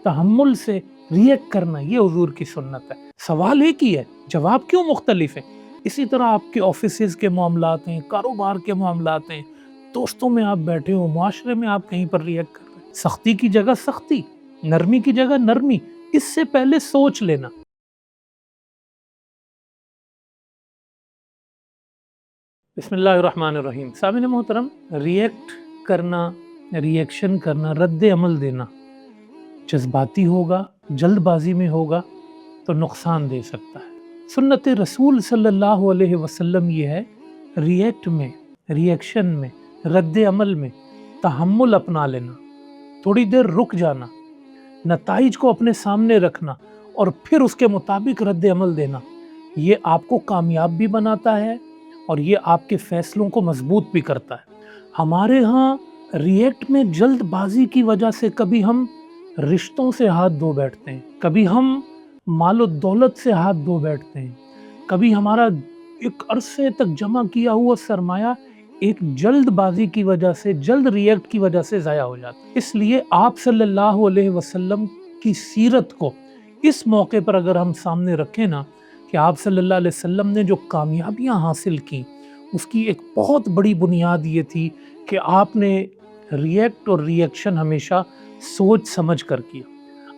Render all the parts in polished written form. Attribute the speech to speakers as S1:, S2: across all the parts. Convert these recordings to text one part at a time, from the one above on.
S1: تحمل سے ریئیکٹ کرنا، یہ حضور کی سنت ہے۔ سوال ایک ہی ہے، جواب کیوں مختلف ہیں؟ اسی طرح آپ کے آفیسز کے معاملات ہیں، کاروبار کے معاملات ہیں، دوستوں میں آپ بیٹھے ہو، معاشرے میں آپ کہیں پر ریئیکٹ کر رہے ہیں، سختی کی جگہ سختی، نرمی کی جگہ نرمی، اس سے پہلے سوچ لینا۔ بسم اللہ الرحمن الرحیم۔ سامعین محترم، ریئیکٹ کرنا، ریئیکشن کرنا، رد عمل دینا جذباتی ہوگا، جلد بازی میں ہوگا تو نقصان دے سکتا ہے۔ سنت رسول صلی اللہ علیہ وسلم یہ ہے، ریئیکٹ میں، ریئیکشن میں، رد عمل میں تحمل اپنا لینا، تھوڑی دیر رک جانا، نتائج کو اپنے سامنے رکھنا اور پھر اس کے مطابق رد عمل دینا، یہ آپ کو کامیاب بھی بناتا ہے اور یہ آپ کے فیصلوں کو مضبوط بھی کرتا ہے۔ ہمارے ہاں ریئیکٹ میں جلد بازی کی وجہ سے کبھی ہم رشتوں سے ہاتھ دھو بیٹھتے ہیں، کبھی ہم مال و دولت سے ہاتھ دھو بیٹھتے ہیں، کبھی ہمارا ایک عرصے تک جمع کیا ہوا سرمایہ ایک جلد بازی کی وجہ سے، جلد ریئیکٹ کی وجہ سے ضائع ہو جاتا ہے۔ اس لیے آپ صلی اللہ علیہ وسلم کی سیرت کو اس موقع پر اگر ہم سامنے رکھیں نا، کہ آپ صلی اللہ علیہ وسلم نے جو کامیابیاں حاصل کی، اس کی ایک بہت بڑی بنیاد یہ تھی کہ آپ نے ریئیکٹ اور ریئیکشن ہمیشہ سوچ سمجھ کر کیا۔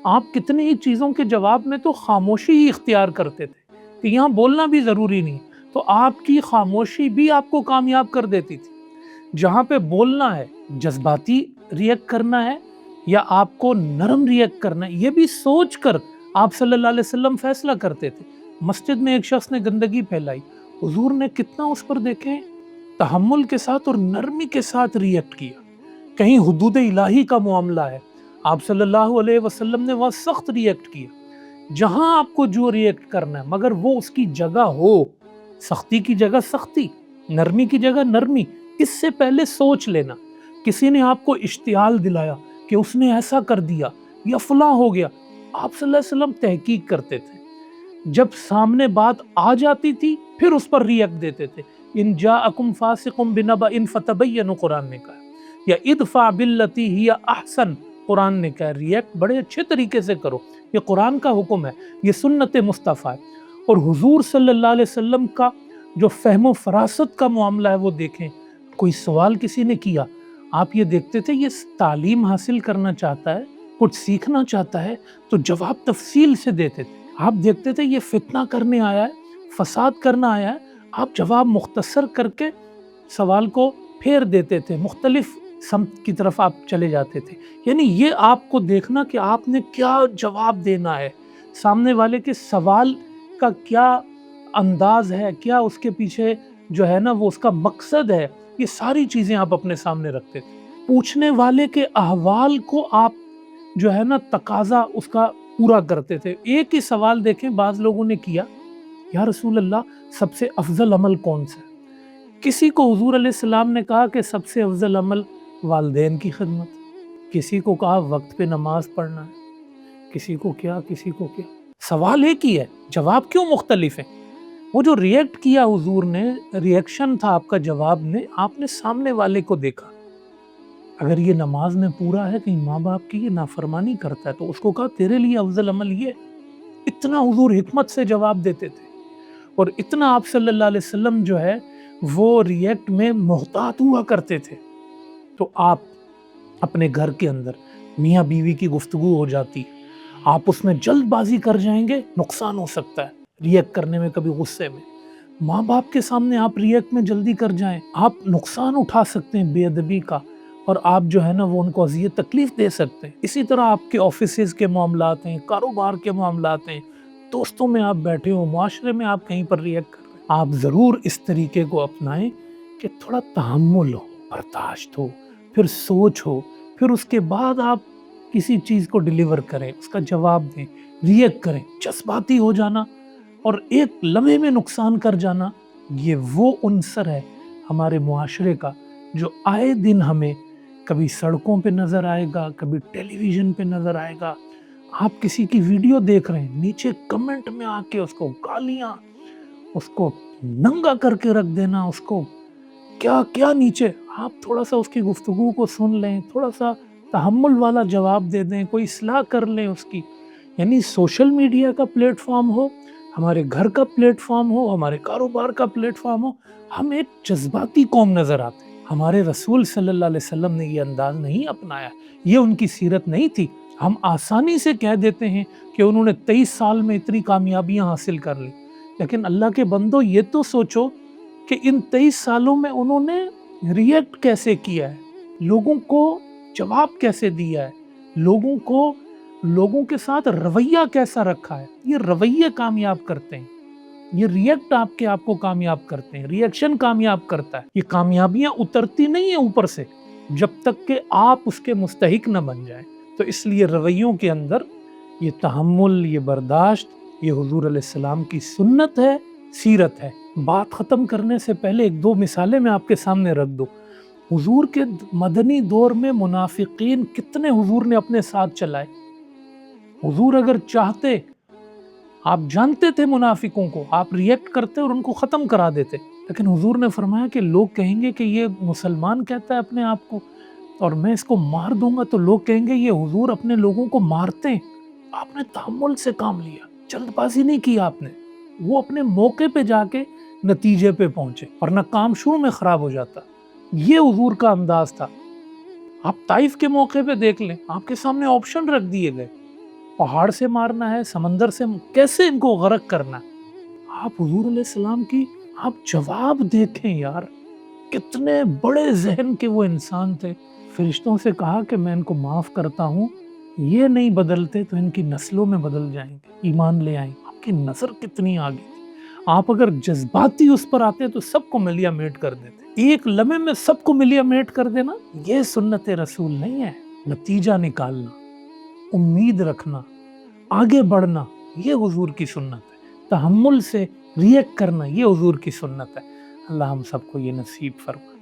S1: آپ کتنی ہی چیزوں کے جواب میں تو خاموشی ہی اختیار کرتے تھے کہ یہاں بولنا بھی ضروری نہیں، تو آپ کی خاموشی بھی آپ کو کامیاب کر دیتی تھی۔ جہاں پہ بولنا ہے، جذباتی ریئیکٹ کرنا ہے یا آپ کو نرم ریئیکٹ کرنا ہے، یہ بھی سوچ کر آپ صلی اللہ علیہ وسلم فیصلہ کرتے تھے۔ مسجد میں ایک شخص نے گندگی پھیلائی، حضور نے کتنا اس پر دیکھیں تحمل کے ساتھ اور نرمی کے ساتھ ریئیکٹ کیا۔ کہیں حدود الہی کا معاملہ ہے، آپ صلی اللہ علیہ وسلم نے وہاں سخت ریئیکٹ کیا۔ جہاں آپ کو جو ریئیکٹ کرنا ہے مگر وہ اس کی جگہ ہو، سختی کی جگہ سختی، نرمی کی جگہ نرمی، اس سے پہلے سوچ لینا۔ کسی نے آپ کو اشتعال دلایا کہ اس نے ایسا کر دیا یا فلاں ہو گیا، آپ صلی اللہ علیہ وسلم تحقیق کرتے تھے۔ جب سامنے بات آ جاتی تھی پھر اس پر ریئیکٹ دیتے تھے۔ ان جاءکم فاسق بنبأ فتبینوا، قرآن نے کہا، یا ادفع باللتی ہی احسن، قرآن نے کہا۔ ریئیکٹ بڑے اچھے طریقے سے کرو، یہ قرآن کا حکم ہے، یہ سنت مصطفیٰ ہے۔ اور حضور صلی اللہ علیہ وسلم کا جو فہم و فراست کا معاملہ ہے وہ دیکھیں۔ کوئی سوال کسی نے کیا، آپ یہ دیکھتے تھے یہ تعلیم حاصل کرنا چاہتا ہے، کچھ سیکھنا چاہتا ہے، تو جواب تفصیل سے دیتے تھے۔ آپ دیکھتے تھے یہ فتنہ کرنے آیا ہے، فساد کرنا آیا ہے، آپ جواب مختصر کر کے سوال کو پھیر دیتے تھے، مختلف سمت کی طرف آپ چلے جاتے تھے۔ یعنی یہ آپ کو دیکھنا کہ آپ نے کیا جواب دینا ہے، سامنے والے کے سوال کا کیا انداز ہے، کیا اس کے پیچھے جو ہے نا وہ اس کا مقصد ہے، یہ ساری چیزیں آپ اپنے سامنے رکھتے تھے۔ پوچھنے والے کے احوال کو آپ جو ہے نا تقاضا اس کا پورا کرتے تھے۔ ایک ہی سوال دیکھیں بعض لوگوں نے کیا، یا رسول اللہ سب سے افضل عمل کون سا ہے؟ کسی کو حضور علیہ السلام نے کہا کہ سب سے افضل عمل والدین کی خدمت، کسی کو کہا وقت پہ نماز پڑھنا ہے، کسی کو کیا، کسی کو کیا۔ سوال ایک ہی ہے، جواب کیوں مختلف ہیں؟ وہ جو ریئیکٹ کیا حضور نے، ریئیکشن تھا آپ کا جواب نے، آپ نے سامنے والے کو دیکھا۔ اگر یہ نماز میں پورا ہے، کہیں ماں باپ کی یہ نافرمانی کرتا ہے، تو اس کو کہا تیرے لیے افضل عمل یہ ہے۔ اتنا حضور حکمت سے جواب دیتے تھے، اور اتنا آپ صلی اللہ علیہ وسلم جو ہے وہ ریئیکٹ میں محتاط ہوا کرتے تھے۔ تو آپ اپنے گھر کے اندر میاں بیوی کی گفتگو ہو جاتی، آپ اس میں جلد بازی کر جائیں گے، نقصان ہو سکتا ہے ریئیکٹ کرنے میں، کبھی غصے میں۔ ماں باپ کے سامنے آپ ریئیکٹ میں جلدی کر جائیں، آپ نقصان اٹھا سکتے ہیں بے ادبی کا، اور آپ جو ہے نا وہ ان کو اذیت تکلیف دے سکتے ہیں۔ اسی طرح آپ کے آفیسز کے معاملات ہیں، کاروبار کے معاملات ہیں، دوستوں میں آپ بیٹھے ہو، معاشرے میں آپ کہیں پر ریئیکٹ کر رہے ہیں، آپ ضرور اس طریقے کو اپنائیں کہ تھوڑا تحمل ہو، برداشت ہو، پھر سوچ ہو، پھر اس کے بعد آپ کسی چیز کو ڈیلیور کریں، اس کا جواب دیں، ریئیکٹ کریں۔ جذباتی ہو جانا اور ایک لمحے میں نقصان کر جانا، یہ وہ عنصر ہے ہمارے معاشرے کا جو آئے دن ہمیں کبھی سڑکوں پہ نظر آئے گا، کبھی ٹیلی ویژن پہ نظر آئے گا۔ آپ کسی کی ویڈیو دیکھ رہے ہیں، نیچے کمنٹ میں آ کے اس کو گالیاں، اس کو ننگا کر کے رکھ دینا، اس کو کیا کیا نیچے۔ آپ تھوڑا سا اس کی گفتگو کو سن لیں، تھوڑا سا تحمل والا جواب دے دیں، کوئی اصلاح کر لیں اس کی. یعنی سوشل میڈیا کا پلیٹ فارم ہو، ہمارے گھر کا پلیٹ فارم ہو، ہمارے کاروبار کا پلیٹ فارم ہو، ہم ایک جذباتی قوم نظر آتے ہیں. ہمارے رسول صلی اللہ علیہ وسلم نے یہ انداز نہیں اپنایا، یہ ان کی سیرت نہیں تھی. ہم آسانی سے کہہ دیتے ہیں کہ انہوں نے 23 سال میں اتنی کامیابیاں حاصل کر لی، لیکن اللہ کے بندو یہ تو سوچو کہ ان 23 سالوں میں انہوں نے ریئیکٹ کیسے کیا ہے، لوگوں کو جواب کیسے دیا ہے، لوگوں کے ساتھ رویہ کیسا رکھا ہے. یہ رویے کامیاب کرتے ہیں، یہ ریئیکٹ آپ کو کامیاب کرتے ہیں، ریئیکشن کامیاب کرتا ہے. یہ کامیابیاں اترتی نہیں ہیں اوپر سے جب تک کہ آپ اس کے مستحق نہ بن جائیں. تو اس لیے رویوں کے اندر یہ تحمل، یہ برداشت، یہ حضور علیہ السلام کی سنت ہے، سیرت ہے. بات ختم کرنے سے پہلے ایک دو مثالیں میں آپ کے سامنے رکھ دوں. حضور کے مدنی دور میں منافقین کتنے حضور نے اپنے ساتھ چلائے. حضور اگر چاہتے، آپ جانتے تھے منافقوں کو، آپ ریئیکٹ کرتے اور ان کو ختم کرا دیتے، لیکن حضور نے فرمایا کہ لوگ کہیں گے کہ یہ مسلمان کہتا ہے اپنے آپ کو اور میں اس کو مار دوں گا تو لوگ کہیں گے یہ حضور اپنے لوگوں کو مارتے ہیں. آپ نے تحمل سے کام لیا، جلد بازی نہیں کی آپ نے. وہ اپنے موقع پہ جا کے نتیجے پہ پہنچے، ورنہ کام شروع میں خراب ہو جاتا. یہ حضور کا انداز تھا. آپ طائف کے موقع پہ دیکھ لیں، آپ کے سامنے آپشن رکھ دیے گئے، پہاڑ سے مارنا ہے، سمندر سے، کیسے ان کو غرق کرنا. آپ حضور علیہ السلام کی آپ جواب دیکھیں یار، کتنے بڑے ذہن کے وہ انسان تھے. فرشتوں سے کہا کہ میں ان کو معاف کرتا ہوں، یہ نہیں بدلتے تو ان کی نسلوں میں بدل جائیں گے، ایمان لے آئیں. آپ کی نظر کتنی آگے تھی. آپ اگر جذباتی اس پر آتے تو سب کو ملیا میٹ کر دیتے. ایک لمحے میں سب کو ملیا میٹ کر دینا یہ سنت رسول نہیں ہے. نتیجہ نکالنا، امید رکھنا، آگے بڑھنا، یہ حضور کی سنت ہے. تحمل سے ریئیکٹ کرنا یہ حضور کی سنت ہے. اللہ ہم سب کو یہ نصیب فرمائے.